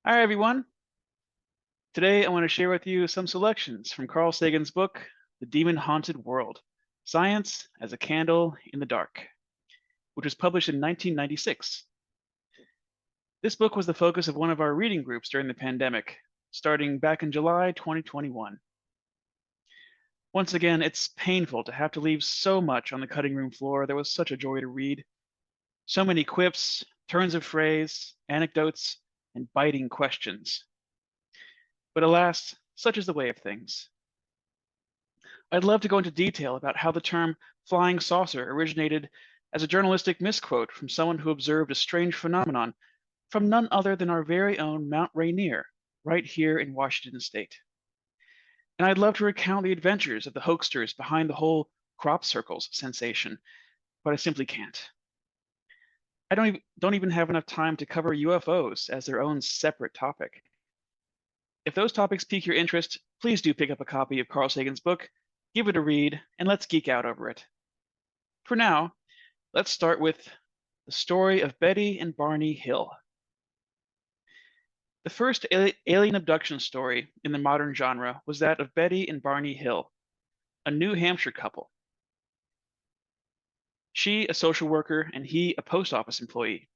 Hi, everyone. Today, I want to share with you some selections from Carl Sagan's book, The Demon Haunted World: Science as a Candle in the Dark, which was published in 1996. This book was the focus of one of our reading groups during the pandemic, starting back in July 2021. Once again, it's painful to have to leave so much on the cutting room floor that was such a joy to read. So many quips, turns of phrase, anecdotes, and biting questions. But alas, such is the way of things. I'd love to go into detail about how the term flying saucer originated as a journalistic misquote from someone who observed a strange phenomenon from none other than our very own Mount Rainier, right here in Washington State. And I'd love to recount the adventures of the hoaxsters behind the whole crop circles sensation, but I simply can't. I don't even have enough time to cover UFOs as their own separate topic. If those topics pique your interest, please do pick up a copy of Carl Sagan's book, give it a read, and let's geek out over it. For now, let's start with the story of Betty and Barney Hill. The first alien abduction story in the modern genre was that of Betty and Barney Hill, a New Hampshire couple. She, a social worker, and he, a post office employee.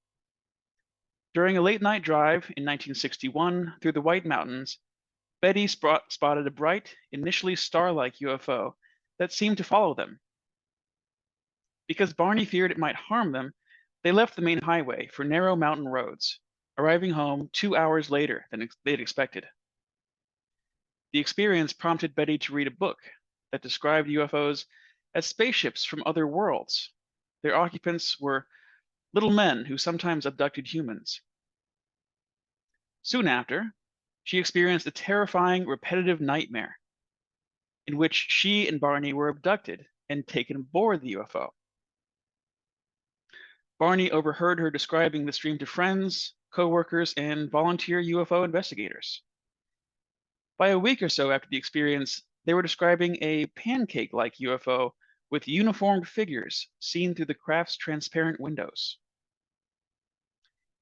During a late night drive in 1961 through the White Mountains, Betty spotted a bright, initially star-like UFO that seemed to follow them. Because Barney feared it might harm them, they left the main highway for narrow mountain roads, arriving home 2 hours later than they'd expected. The experience prompted Betty to read a book that described UFOs as spaceships from other worlds. Their occupants were little men who sometimes abducted humans. Soon after, she experienced a terrifying, repetitive nightmare in which she and Barney were abducted and taken aboard the UFO. Barney overheard her describing the stream to friends, coworkers, and volunteer UFO investigators. By a week or so after the experience, they were describing a pancake-like UFO with uniformed figures seen through the craft's transparent windows.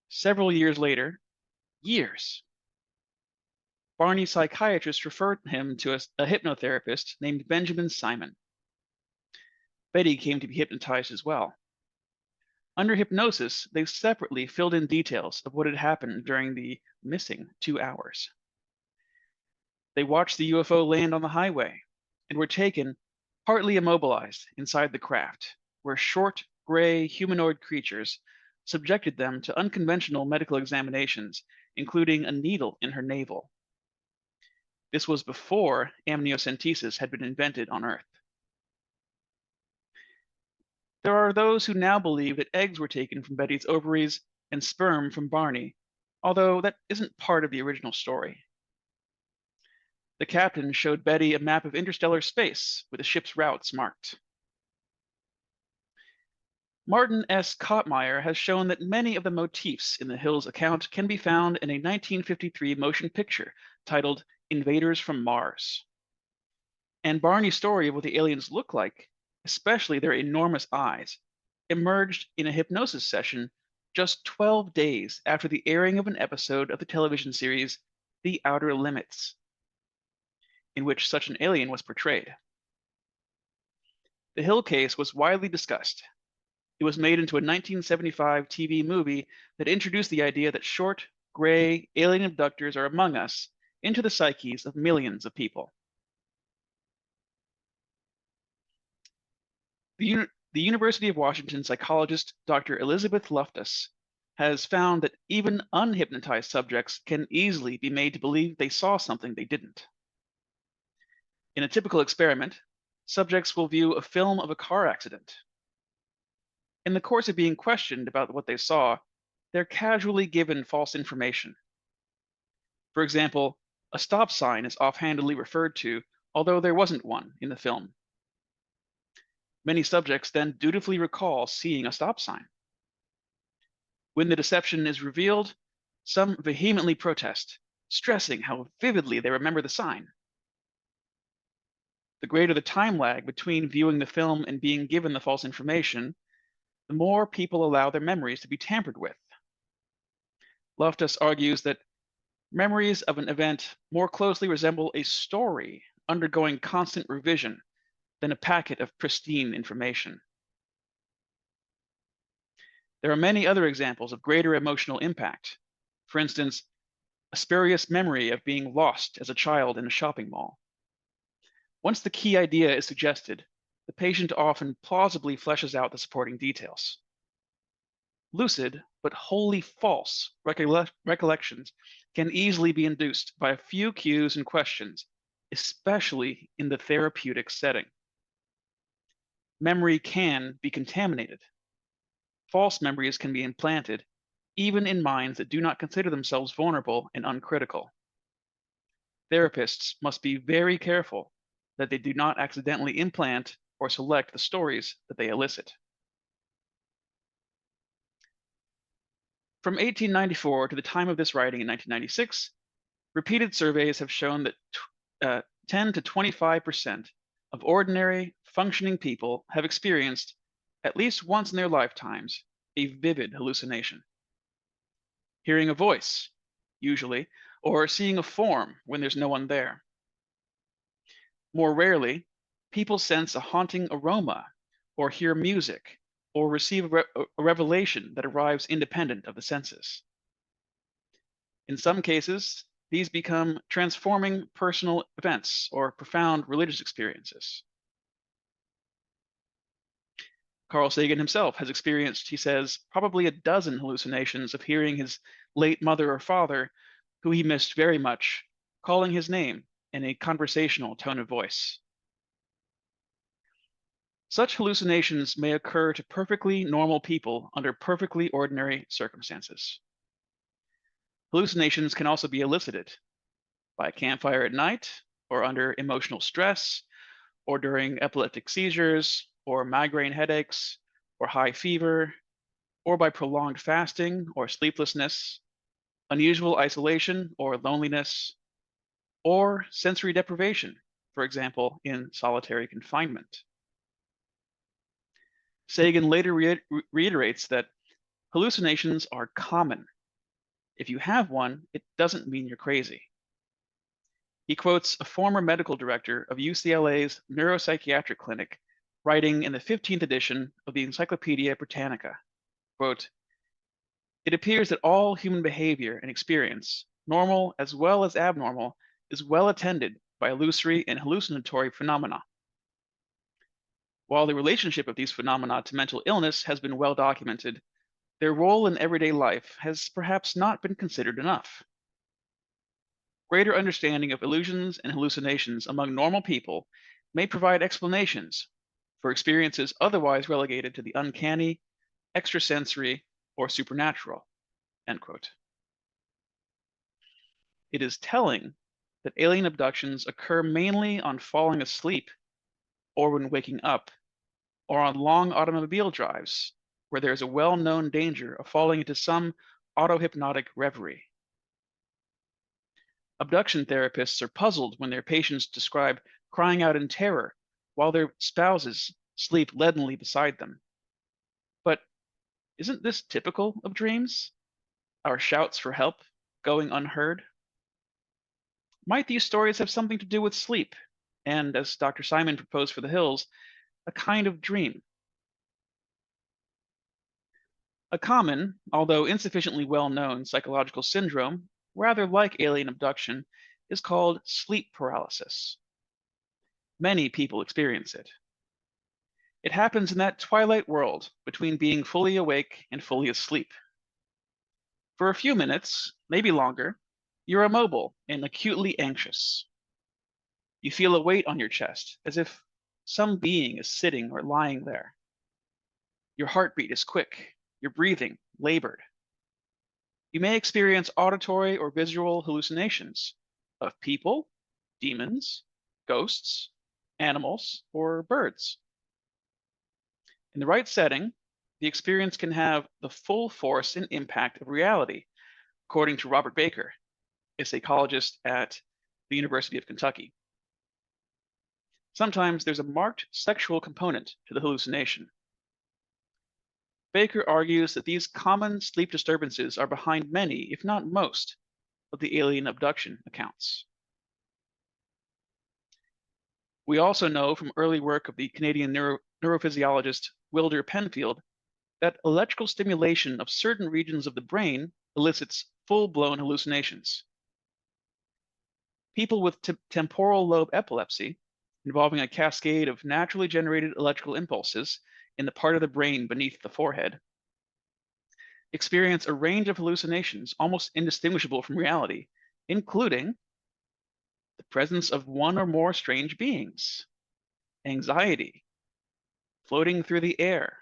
Several years later, Barney's psychiatrist referred him to a hypnotherapist named Benjamin Simon. Betty came to be hypnotized as well. Under hypnosis, they separately filled in details of what had happened during the missing 2 hours. They watched the UFO land on the highway and were taken, partly immobilized, inside the craft, where short, gray, humanoid creatures subjected them to unconventional medical examinations, including a needle in her navel. This was before amniocentesis had been invented on Earth. There are those who now believe that eggs were taken from Betty's ovaries and sperm from Barney, although that isn't part of the original story. The captain showed Betty a map of interstellar space with the ship's routes marked. Martin S. Kottmeyer has shown that many of the motifs in the Hills account can be found in a 1953 motion picture titled Invaders from Mars. And Barney's story of what the aliens look like, especially their enormous eyes, emerged in a hypnosis session just 12 days after the airing of an episode of the television series The Outer Limits, in which such an alien was portrayed. The Hill case was widely discussed. It was made into a 1975 TV movie that introduced the idea that short, gray, alien abductors are among us into the psyches of millions of people. The University of Washington psychologist Dr. Elizabeth Loftus has found that even unhypnotized subjects can easily be made to believe they saw something they didn't. In a typical experiment, subjects will view a film of a car accident. In the course of being questioned about what they saw, they're casually given false information. For example, a stop sign is offhandedly referred to, although there wasn't one in the film. Many subjects then dutifully recall seeing a stop sign. When the deception is revealed, some vehemently protest, stressing how vividly they remember the sign. The greater the time lag between viewing the film and being given the false information, the more people allow their memories to be tampered with. Loftus argues that Memories of an event more closely resemble a story undergoing constant revision than a packet of pristine information. There are many other examples of greater emotional impact. For instance, a spurious memory of being lost as a child in a shopping mall. Once the key idea is suggested, the patient often plausibly fleshes out the supporting details. Lucid, but wholly false recollections can easily be induced by a few cues and questions, especially in the therapeutic setting. Memory can be contaminated. False memories can be implanted, even in minds that do not consider themselves vulnerable and uncritical. Therapists must be very careful that they do not accidentally implant or select the stories that they elicit. From 1894 to the time of this writing in 1996, repeated surveys have shown that 10 to 25% of ordinary, functioning people have experienced, at least once in their lifetimes, a vivid hallucination. Hearing a voice, usually, or seeing a form when there's no one there. More rarely, people sense a haunting aroma, or hear music, or receive a revelation that arrives independent of the senses. In some cases, these become transforming personal events or profound religious experiences. Carl Sagan himself has experienced, he says, probably a dozen hallucinations of hearing his late mother or father, who he missed very much, calling his name in a conversational tone of voice. Such hallucinations may occur to perfectly normal people under perfectly ordinary circumstances. Hallucinations can also be elicited by a campfire at night, or under emotional stress, or during epileptic seizures, or migraine headaches, or high fever, or by prolonged fasting or sleeplessness, unusual isolation or loneliness, or sensory deprivation, for example, in solitary confinement. Sagan later reiterates that hallucinations are common. If you have one, it doesn't mean you're crazy. He quotes a former medical director of UCLA's neuropsychiatric clinic, writing in the 15th edition of the Encyclopedia Britannica, quote, "It appears that all human behavior and experience, normal as well as abnormal, is well attended by illusory and hallucinatory phenomena. While the relationship of these phenomena to mental illness has been well documented, their role in everyday life has perhaps not been considered enough. Greater understanding of illusions and hallucinations among normal people may provide explanations for experiences otherwise relegated to the uncanny, extrasensory, or supernatural." End quote. It is telling that alien abductions occur mainly on falling asleep or when waking up, or on long automobile drives where there is a well-known danger of falling into some autohypnotic reverie. Abduction therapists are puzzled when their patients describe crying out in terror while their spouses sleep leadenly beside them. But isn't this typical of dreams? Our shouts for help going unheard? Might these stories have something to do with sleep and, as Dr. Simon proposed for the Hills, a kind of dream? A common, although insufficiently well-known psychological syndrome, rather like alien abduction, is called sleep paralysis. Many people experience it. It happens in that twilight world between being fully awake and fully asleep. For a few minutes, maybe longer, you're immobile and acutely anxious. You feel a weight on your chest, as if some being is sitting or lying there. Your heartbeat is quick, your breathing labored. You may experience auditory or visual hallucinations of people, demons, ghosts, animals, or birds. In the right setting, the experience can have the full force and impact of reality, according to Robert Baker, a psychologist at the University of Kentucky. Sometimes there's a marked sexual component to the hallucination. Baker argues that these common sleep disturbances are behind many, if not most, of the alien abduction accounts. We also know from early work of the Canadian neurophysiologist Wilder Penfield that electrical stimulation of certain regions of the brain elicits full-blown hallucinations. People with temporal lobe epilepsy, involving a cascade of naturally generated electrical impulses in the part of the brain beneath the forehead, experience a range of hallucinations almost indistinguishable from reality, including the presence of one or more strange beings, anxiety, floating through the air,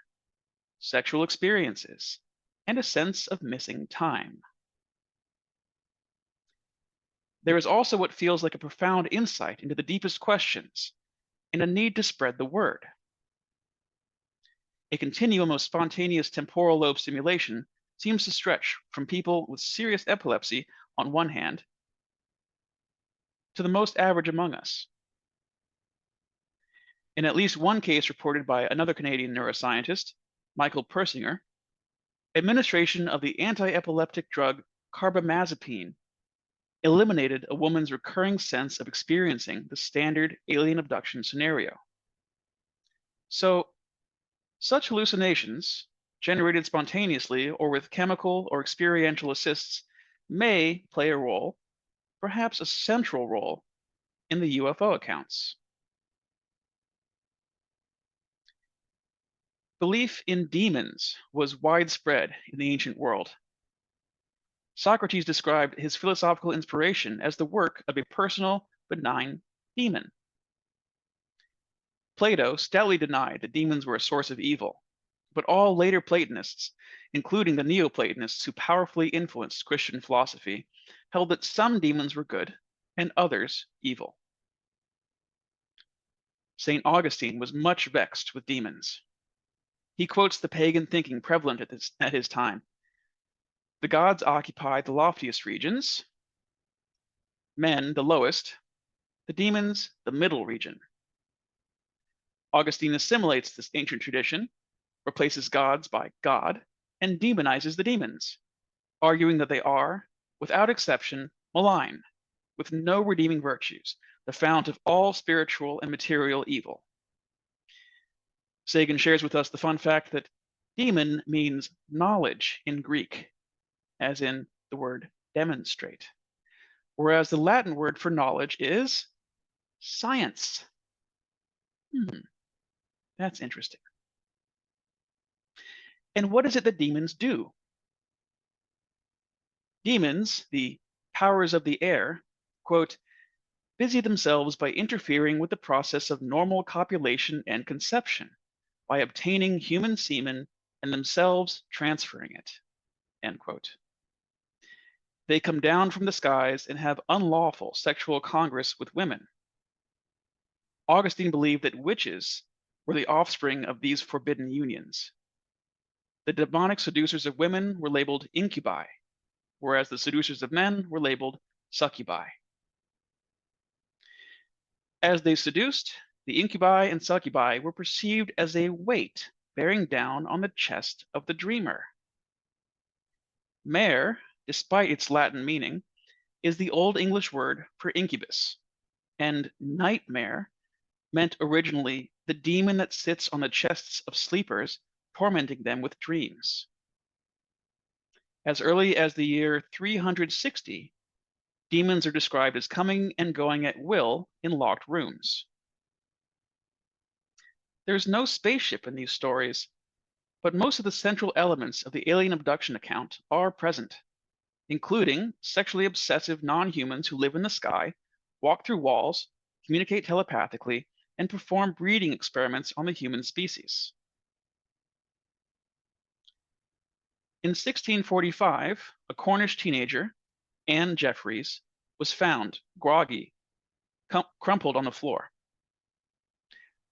sexual experiences, and a sense of missing time. There is also what feels like a profound insight into the deepest questions and a need to spread the word. A continuum of spontaneous temporal lobe stimulation seems to stretch from people with serious epilepsy on one hand to the most average among us. In at least one case reported by another Canadian neuroscientist, Michael Persinger, administration of the anti-epileptic drug carbamazepine eliminated a woman's recurring sense of experiencing the standard alien abduction scenario. So, such hallucinations, generated spontaneously or with chemical or experiential assists, may play a role, perhaps a central role, in the UFO accounts. Belief in demons was widespread in the ancient world. Socrates described his philosophical inspiration as the work of a personal, benign demon. Plato stoutly denied that demons were a source of evil, but all later Platonists, including the Neoplatonists who powerfully influenced Christian philosophy, held that some demons were good and others evil. St. Augustine was much vexed with demons. He quotes the pagan thinking prevalent at his time. The gods occupy the loftiest regions, men the lowest, the demons the middle region. Augustine assimilates this ancient tradition, replaces gods by God, and demonizes the demons, arguing that they are, without exception, malign, with no redeeming virtues, the fount of all spiritual and material evil. Sagan shares with us the fun fact that demon means knowledge in Greek, as in the word demonstrate, whereas the Latin word for knowledge is science. That's interesting. And what is it that demons do? Demons, the powers of the air, quote, busy themselves by interfering with the process of normal copulation and conception, by obtaining human semen and themselves transferring it, end quote. They come down from the skies and have unlawful sexual congress with women. Augustine believed that witches were the offspring of these forbidden unions. The demonic seducers of women were labeled incubi, whereas the seducers of men were labeled succubi. As they seduced, the incubi and succubi were perceived as a weight bearing down on the chest of the dreamer. Mare, despite its Latin meaning, is the Old English word for incubus, and nightmare meant originally the demon that sits on the chests of sleepers, tormenting them with dreams. As early as the year 360, demons are described as coming and going at will in locked rooms. There's no spaceship in these stories, but most of the central elements of the alien abduction account are present, including sexually obsessive non-humans who live in the sky, walk through walls, communicate telepathically, and perform breeding experiments on the human species. In 1645, a Cornish teenager, Anne Jeffreys, was found groggy, crumpled on the floor.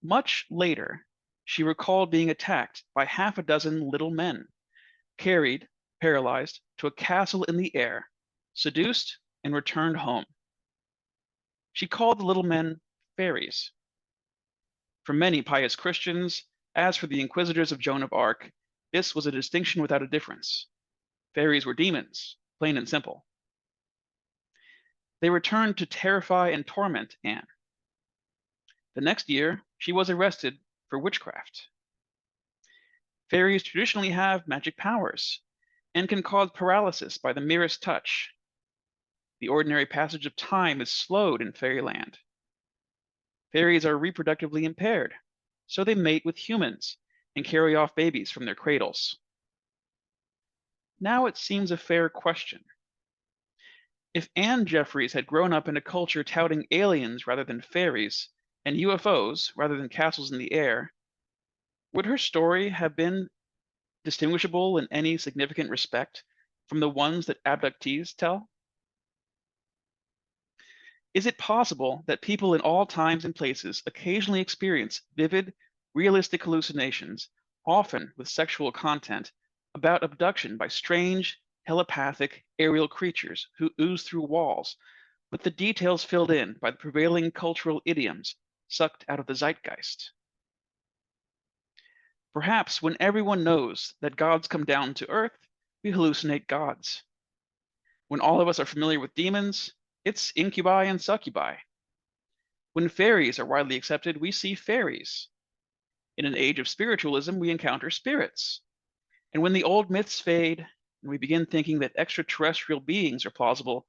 Much later, she recalled being attacked by half a dozen little men, carried, paralyzed, to a castle in the air, seduced, and returned home. She called the little men fairies. For many pious Christians, as for the inquisitors of Joan of Arc, this was a distinction without a difference. Fairies were demons, plain and simple. They returned to terrify and torment Anne. The next year, she was arrested for witchcraft. Fairies traditionally have magic powers and can cause paralysis by the merest touch. The ordinary passage of time is slowed in fairyland. Fairies are reproductively impaired, so they mate with humans and carry off babies from their cradles. Now it seems a fair question. If Anne Jeffries had grown up in a culture touting aliens rather than fairies and UFOs rather than castles in the air, would her story have been distinguishable in any significant respect from the ones that abductees tell? Is it possible that people in all times and places occasionally experience vivid, realistic hallucinations, often with sexual content, about abduction by strange, telepathic, aerial creatures who ooze through walls, with the details filled in by the prevailing cultural idioms sucked out of the zeitgeist? Perhaps when everyone knows that gods come down to earth, we hallucinate gods. When all of us are familiar with demons, it's incubi and succubi. When fairies are widely accepted, we see fairies. In an age of spiritualism, we encounter spirits. And when the old myths fade and we begin thinking that extraterrestrial beings are plausible,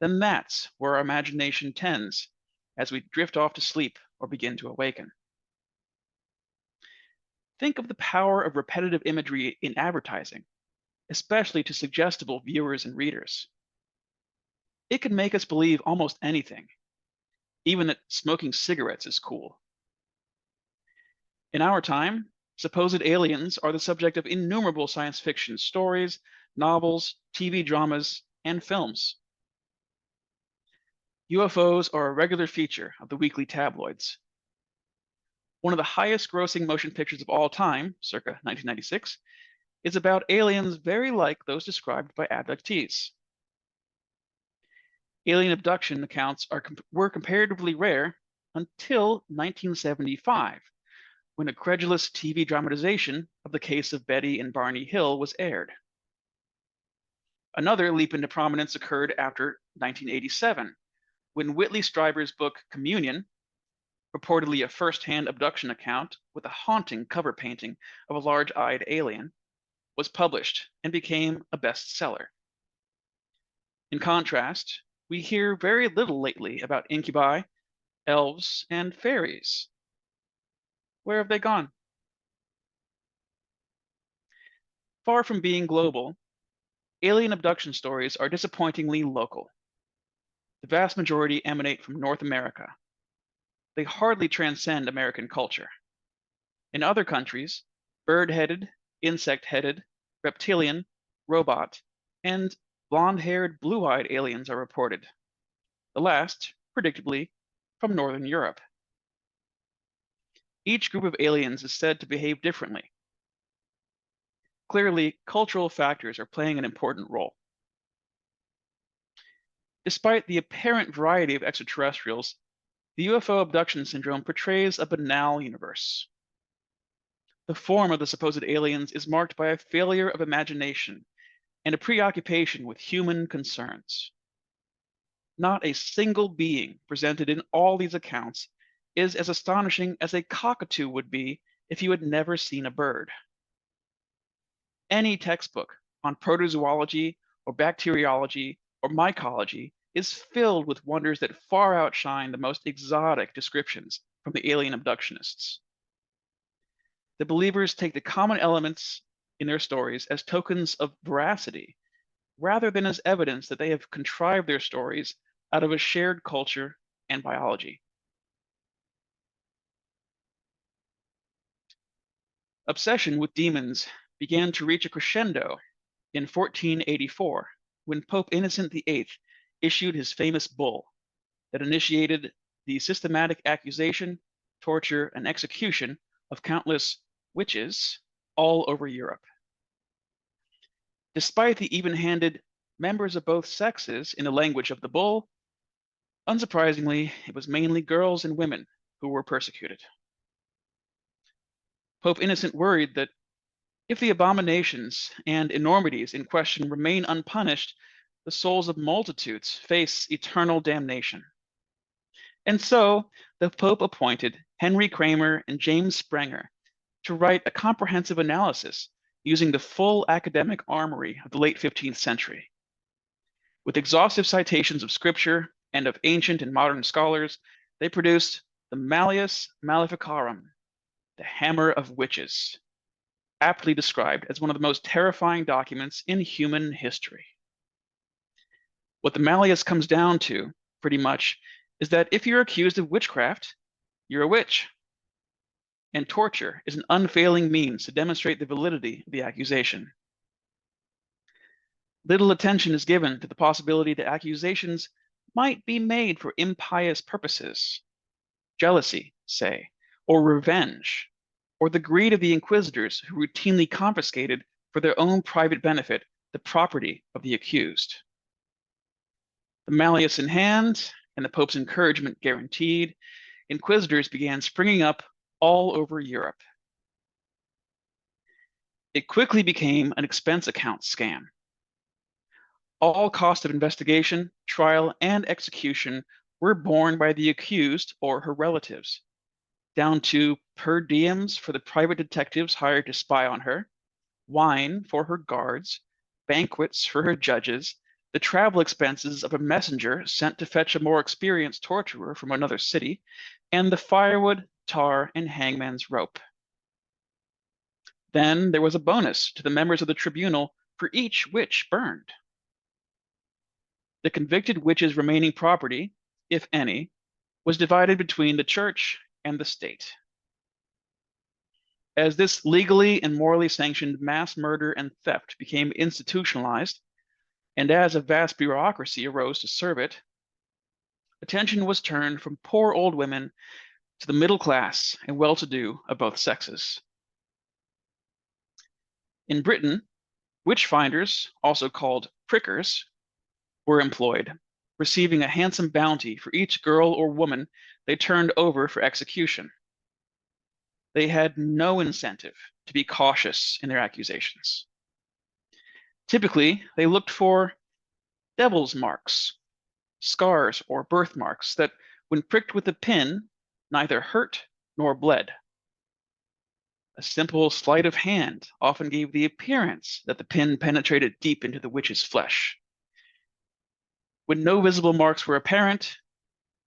then that's where our imagination tends as we drift off to sleep or begin to awaken. Think of the power of repetitive imagery in advertising, especially to suggestible viewers and readers. It can make us believe almost anything, even that smoking cigarettes is cool. In our time, supposed aliens are the subject of innumerable science fiction stories, novels, TV dramas, and films. UFOs are a regular feature of the weekly tabloids. One of the highest grossing motion pictures of all time, circa 1996, is about aliens very like those described by abductees. Alien abduction accounts were comparatively rare until 1975, when a credulous TV dramatization of the case of Betty and Barney Hill was aired. Another leap into prominence occurred after 1987, when Whitley Strieber's book Communion, reportedly a first-hand abduction account with a haunting cover painting of a large-eyed alien, was published and became a bestseller. In contrast, we hear very little lately about incubi, elves, and fairies. Where have they gone? Far from being global, alien abduction stories are disappointingly local. The vast majority emanate from North America. They hardly transcend American culture. In other countries, bird-headed, insect-headed, reptilian, robot, and blonde-haired, blue-eyed aliens are reported. The last, predictably, from Northern Europe. Each group of aliens is said to behave differently. Clearly, cultural factors are playing an important role. Despite the apparent variety of extraterrestrials, the UFO abduction syndrome portrays a banal universe. The form of the supposed aliens is marked by a failure of imagination and a preoccupation with human concerns. Not a single being presented in all these accounts is as astonishing as a cockatoo would be if you had never seen a bird. Any textbook on protozoology or bacteriology or mycology is filled with wonders that far outshine the most exotic descriptions from the alien abductionists. The believers take the common elements in their stories as tokens of veracity, rather than as evidence that they have contrived their stories out of a shared culture and biology. Obsession with demons began to reach a crescendo in 1484, when Pope Innocent VIII issued his famous bull that initiated the systematic accusation, torture, and execution of countless witches all over Europe. Despite the even-handed members of both sexes in the language of the bull, unsurprisingly, it was mainly girls and women who were persecuted. Pope Innocent worried that if the abominations and enormities in question remain unpunished, the souls of multitudes face eternal damnation. And so the Pope appointed Henry Kramer and James Sprenger to write a comprehensive analysis using the full academic armory of the late 15th century. With exhaustive citations of scripture and of ancient and modern scholars, they produced the Malleus Maleficarum, the Hammer of Witches, aptly described as one of the most terrifying documents in human history. What the Malleus comes down to, pretty much, is that if you're accused of witchcraft, you're a witch. And torture is an unfailing means to demonstrate the validity of the accusation. Little attention is given to the possibility that accusations might be made for impious purposes, jealousy, say, or revenge, or the greed of the inquisitors who routinely confiscated for their own private benefit the property of the accused. The Malleus in hand, and the Pope's encouragement guaranteed, inquisitors began springing up all over Europe. It quickly became an expense account scam. All cost of investigation, trial, and execution were borne by the accused or her relatives, down to per diems for the private detectives hired to spy on her, wine for her guards, banquets for her judges, the travel expenses of a messenger sent to fetch a more experienced torturer from another city, and the firewood, tar, and hangman's rope. Then there was a bonus to the members of the tribunal for each witch burned. The convicted witch's remaining property, if any, was divided between the church and the state. As this legally and morally sanctioned mass murder and theft became institutionalized, and as a vast bureaucracy arose to serve it, attention was turned from poor old women to the middle class and well-to-do of both sexes. In Britain, witch finders, also called prickers, were employed, receiving a handsome bounty for each girl or woman they turned over for execution. They had no incentive to be cautious in their accusations. Typically, they looked for devil's marks, scars or birthmarks that, when pricked with a pin, neither hurt nor bled. A simple sleight of hand often gave the appearance that the pin penetrated deep into the witch's flesh. When no visible marks were apparent,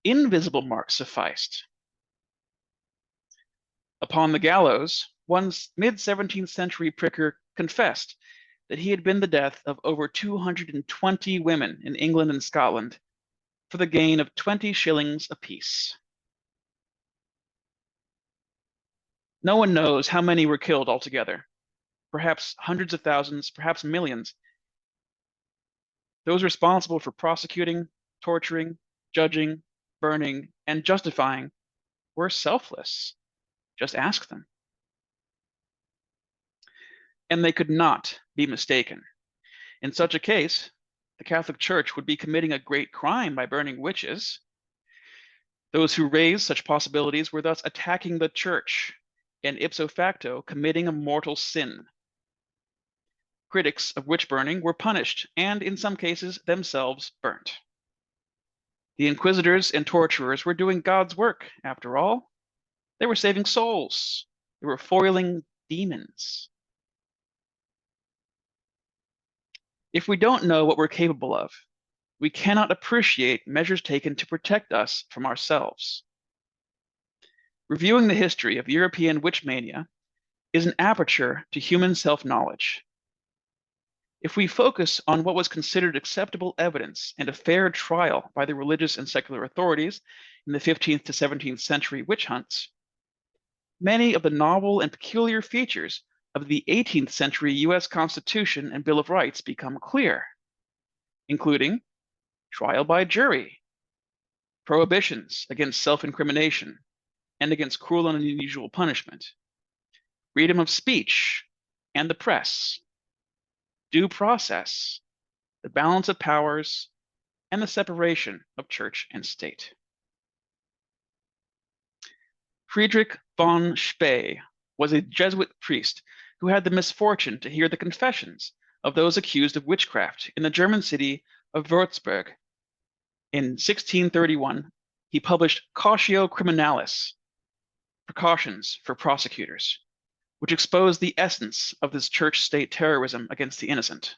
invisible marks sufficed. Upon the gallows, one mid-17th century pricker confessed that he had been the death of over 220 women in England and Scotland for the gain of 20 shillings apiece. No one knows how many were killed altogether. Perhaps hundreds of thousands, perhaps millions. Those responsible for prosecuting, torturing, judging, burning, and justifying were selfless. Just ask them. And they could not be mistaken. In such a case, the Catholic Church would be committing a great crime by burning witches. Those who raised such possibilities were thus attacking the Church and ipso facto committing a mortal sin. Critics of witch burning were punished and, in some cases, themselves burnt. The inquisitors and torturers were doing God's work, after all. They were saving souls. They were foiling demons. If we don't know what we're capable of, we cannot appreciate measures taken to protect us from ourselves. Reviewing the history of European witch mania is an aperture to human self-knowledge. If we focus on what was considered acceptable evidence and a fair trial by the religious and secular authorities in the 15th to 17th century witch hunts, many of the novel and peculiar features of the 18th century US Constitution and Bill of Rights become clear, including trial by jury, prohibitions against self-incrimination and against cruel and unusual punishment, freedom of speech and the press, due process, the balance of powers, and the separation of church and state. Friedrich von Spee was a Jesuit priest who had the misfortune to hear the confessions of those accused of witchcraft in the German city of Würzburg. In 1631, he published Cautio Criminalis, Precautions for Prosecutors, which exposed the essence of this church-state terrorism against the innocent.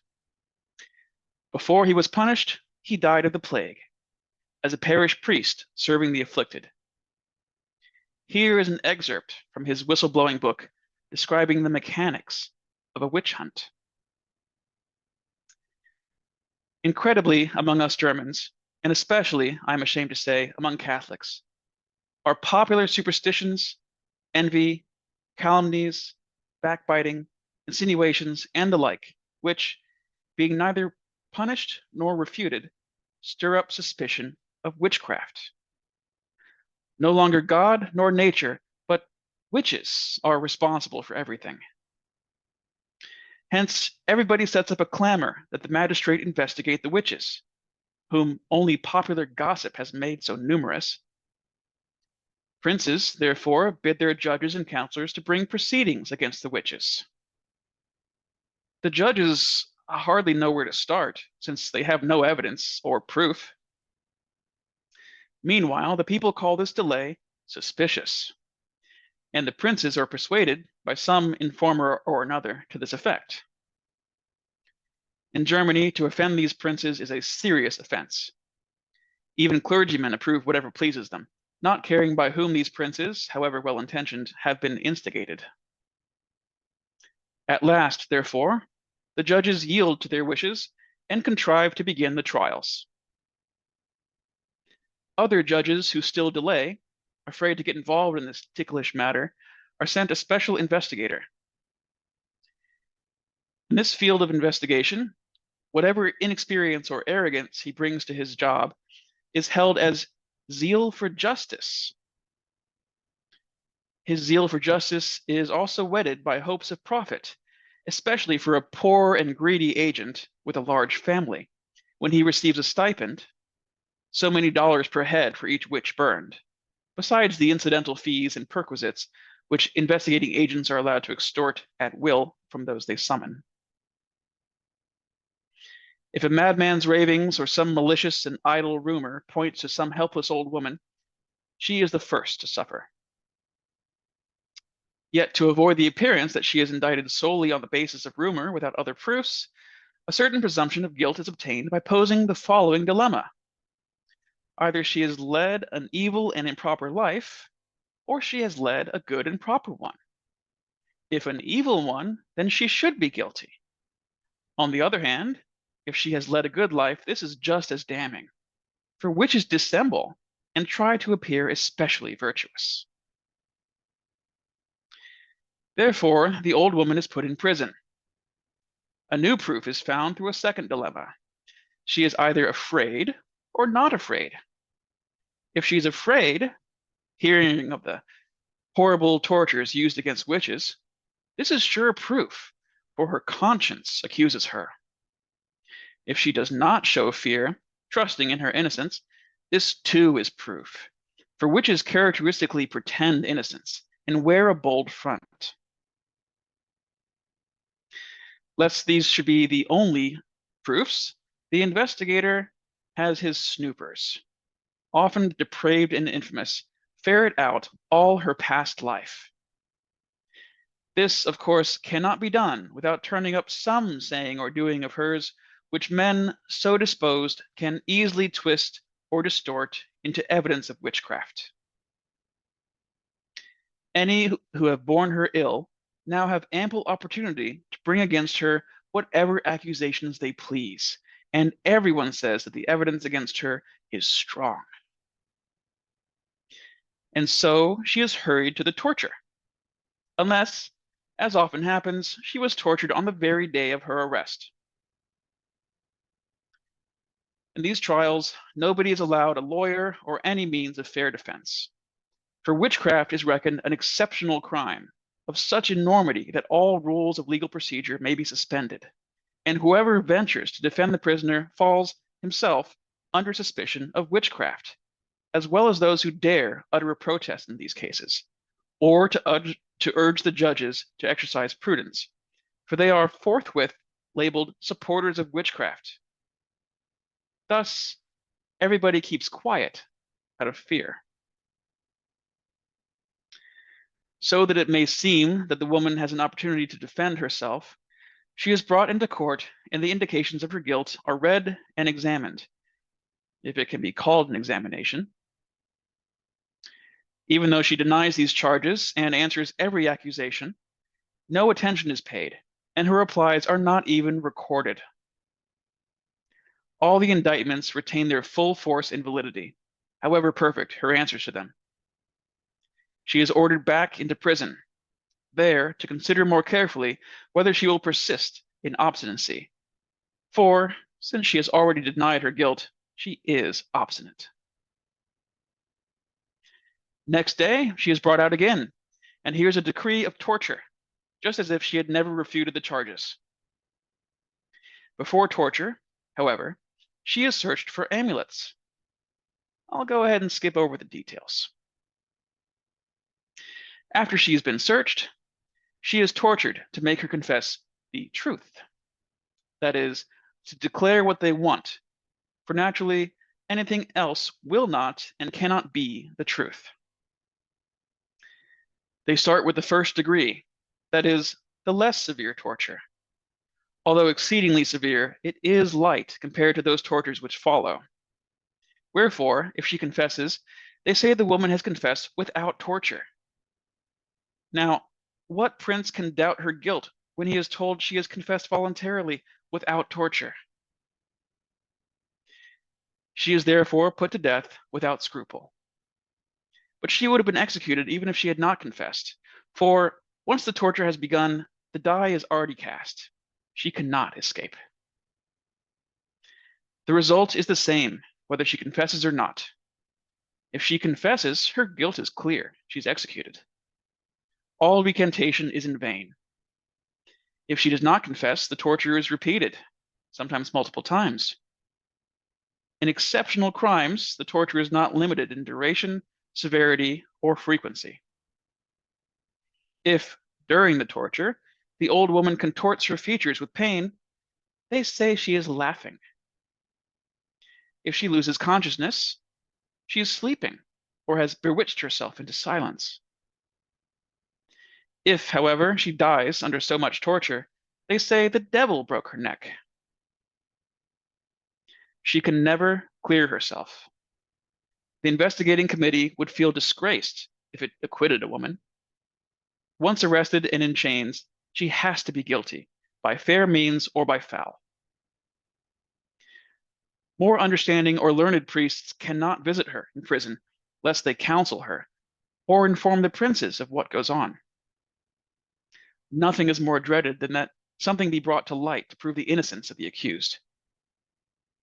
Before he was punished, he died of the plague, as a parish priest serving the afflicted. Here is an excerpt from his whistleblowing book describing the mechanics of a witch hunt. Incredibly, among us Germans, and especially, I'm ashamed to say, among Catholics, are popular superstitions, envy, calumnies, backbiting, insinuations, and the like, which, being neither punished nor refuted, stir up suspicion of witchcraft. No longer God nor nature, but witches are responsible for everything. Hence, everybody sets up a clamor that the magistrate investigate the witches, whom only popular gossip has made so numerous. Princes, therefore, bid their judges and counselors to bring proceedings against the witches. The judges hardly know where to start, since they have no evidence or proof. Meanwhile, the people call this delay suspicious, and the princes are persuaded by some informer or another to this effect. In Germany, to offend these princes is a serious offense. Even clergymen approve whatever pleases them, not caring by whom these princes, however well-intentioned, have been instigated. At last, therefore, the judges yield to their wishes and contrive to begin the trials. Other judges who still delay, afraid to get involved in this ticklish matter, are sent a special investigator. In this field of investigation, whatever inexperience or arrogance he brings to his job is held as zeal for justice. His zeal for justice is also wedded by hopes of profit, especially for a poor and greedy agent with a large family, when he receives a stipend, so many dollars per head for each witch burned, besides the incidental fees and perquisites which investigating agents are allowed to extort at will from those they summon. If a madman's ravings or some malicious and idle rumor points to some helpless old woman, she is the first to suffer. Yet to avoid the appearance that she is indicted solely on the basis of rumor without other proofs, a certain presumption of guilt is obtained by posing the following dilemma. Either she has led an evil and improper life, or she has led a good and proper one. If an evil one, then she should be guilty. On the other hand, if she has led a good life, this is just as damning, for witches dissemble and try to appear especially virtuous. Therefore, the old woman is put in prison. A new proof is found through a second dilemma. She is either afraid or not afraid. If she's afraid, hearing of the horrible tortures used against witches, this is sure proof, for her conscience accuses her. If she does not show fear, trusting in her innocence, this too is proof, for witches characteristically pretend innocence and wear a bold front. Lest these should be the only proofs, the investigator has his snoopers, often depraved and infamous, ferret out all her past life. This, of course, cannot be done without turning up some saying or doing of hers, which men so disposed can easily twist or distort into evidence of witchcraft. Any who have borne her ill now have ample opportunity to bring against her whatever accusations they please, and everyone says that the evidence against her is strong. And so she is hurried to the torture, unless, as often happens, she was tortured on the very day of her arrest. In these trials, nobody is allowed a lawyer or any means of fair defense, for witchcraft is reckoned an exceptional crime of such enormity that all rules of legal procedure may be suspended, and whoever ventures to defend the prisoner falls himself under suspicion of witchcraft, as well as those who dare utter a protest in these cases, or to urge the judges to exercise prudence, for they are forthwith labeled supporters of witchcraft. Thus, everybody keeps quiet out of fear, so that it may seem that the woman has an opportunity to defend herself. She is brought into court, and the indications of her guilt are read and examined, if it can be called an examination. Even though she denies these charges and answers every accusation, no attention is paid, and her replies are not even recorded. All the indictments retain their full force and validity, however perfect her answers to them. She is ordered back into prison, there to consider more carefully whether she will persist in obstinacy. For, since she has already denied her guilt, she is obstinate. Next day, she is brought out again, and hears a decree of torture, just as if she had never refuted the charges. Before torture, however, she is searched for amulets. I'll go ahead and skip over the details. After she's been searched, she is tortured to make her confess the truth. That is, to declare what they want, for naturally, anything else will not and cannot be the truth. They start with the first degree, that is, the less severe torture. Although exceedingly severe, it is light compared to those tortures which follow. Wherefore, if she confesses, they say the woman has confessed without torture. Now, what prince can doubt her guilt when he is told she has confessed voluntarily without torture? She is therefore put to death without scruple. But she would have been executed even if she had not confessed, for once the torture has begun, the die is already cast. She cannot escape. The result is the same, whether she confesses or not. If she confesses, her guilt is clear. She's executed. All recantation is in vain. If she does not confess, the torture is repeated, sometimes multiple times. In exceptional crimes, the torture is not limited in duration, severity, or frequency. If, during the torture, the old woman contorts her features with pain, they say she is laughing. If she loses consciousness, she is sleeping or has bewitched herself into silence. If, however, she dies under so much torture, they say the devil broke her neck. She can never clear herself. The investigating committee would feel disgraced if it acquitted a woman. Once arrested and in chains, she has to be guilty, by fair means or by foul. More understanding or learned priests cannot visit her in prison, lest they counsel her, or inform the princes of what goes on. Nothing is more dreaded than that something be brought to light to prove the innocence of the accused.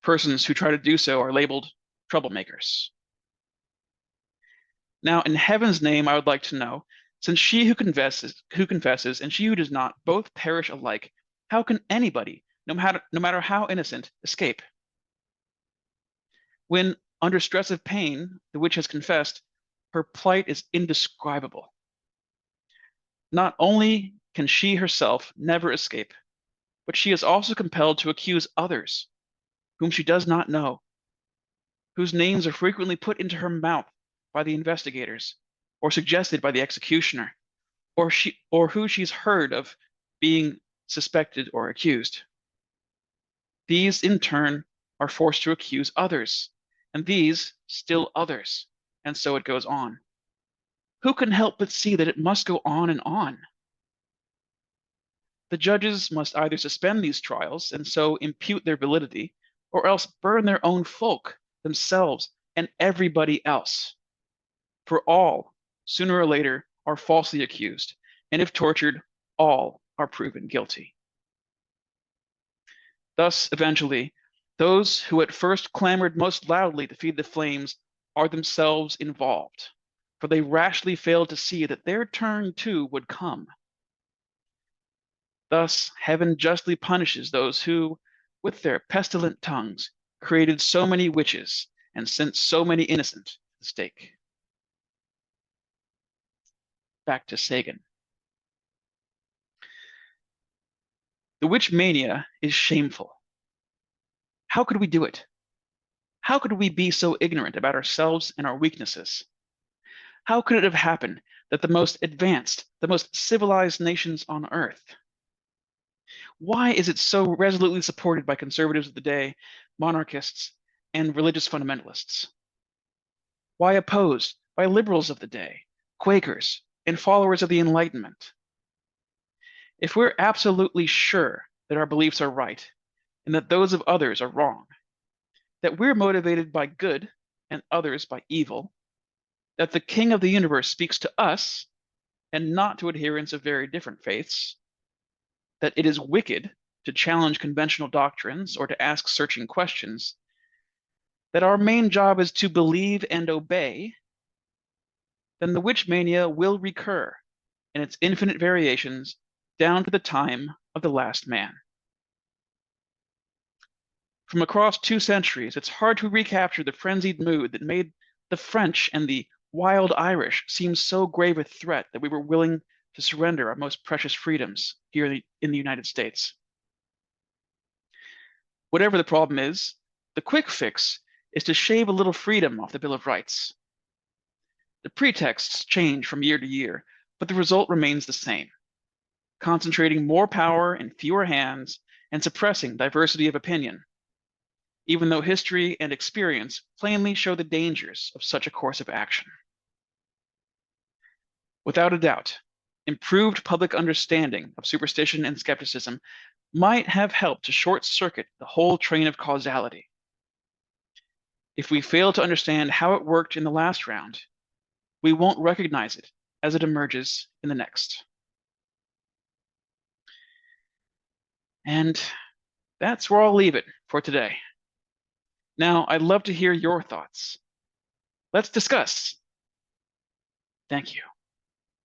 Persons who try to do so are labeled troublemakers. Now, in heaven's name, I would like to know, since she who confesses and she who does not both perish alike, how can anybody, no matter how innocent, escape? When, under stress of pain, the witch has confessed, her plight is indescribable. Not only can she herself never escape, but she is also compelled to accuse others, whom she does not know, whose names are frequently put into her mouth by the investigators, or suggested by the executioner, or who she's heard of being suspected or accused. These, in turn, are forced to accuse others, and these still others, and so it goes on. Who can help but see that it must go on and on? The judges must either suspend these trials and so impute their validity, or else burn their own folk, themselves, and everybody else. For all, sooner or later, are falsely accused, and if tortured, all are proven guilty. Thus, eventually, those who at first clamored most loudly to feed the flames are themselves involved, for they rashly failed to see that their turn too would come. Thus, heaven justly punishes those who, with their pestilent tongues, created so many witches and sent so many innocent to the stake. Back to Sagan. The witch mania is shameful. How could we do it? How could we be so ignorant about ourselves and our weaknesses? How could it have happened that the most advanced, the most civilized nations on earth? Why is it so resolutely supported by conservatives of the day, monarchists, and religious fundamentalists? Why opposed by liberals of the day, Quakers, and followers of the Enlightenment? If we're absolutely sure that our beliefs are right and that those of others are wrong, that we're motivated by good and others by evil, that the King of the universe speaks to us and not to adherents of very different faiths, that it is wicked to challenge conventional doctrines or to ask searching questions, that our main job is to believe and obey, then the witch mania will recur in its infinite variations down to the time of the last man. From across 2 centuries, it's hard to recapture the frenzied mood that made the French and the wild Irish seem so grave a threat that we were willing to surrender our most precious freedoms here in the United States. Whatever the problem is, the quick fix is to shave a little freedom off the Bill of Rights. The pretexts change from year to year, but the result remains the same, concentrating more power in fewer hands and suppressing diversity of opinion, even though history and experience plainly show the dangers of such a course of action. Without a doubt, improved public understanding of superstition and skepticism might have helped to short-circuit the whole train of causality. If we fail to understand how it worked in the last round, we won't recognize it as it emerges in the next. And that's where I'll leave it for today. Now, I'd love to hear your thoughts. Let's discuss. Thank you.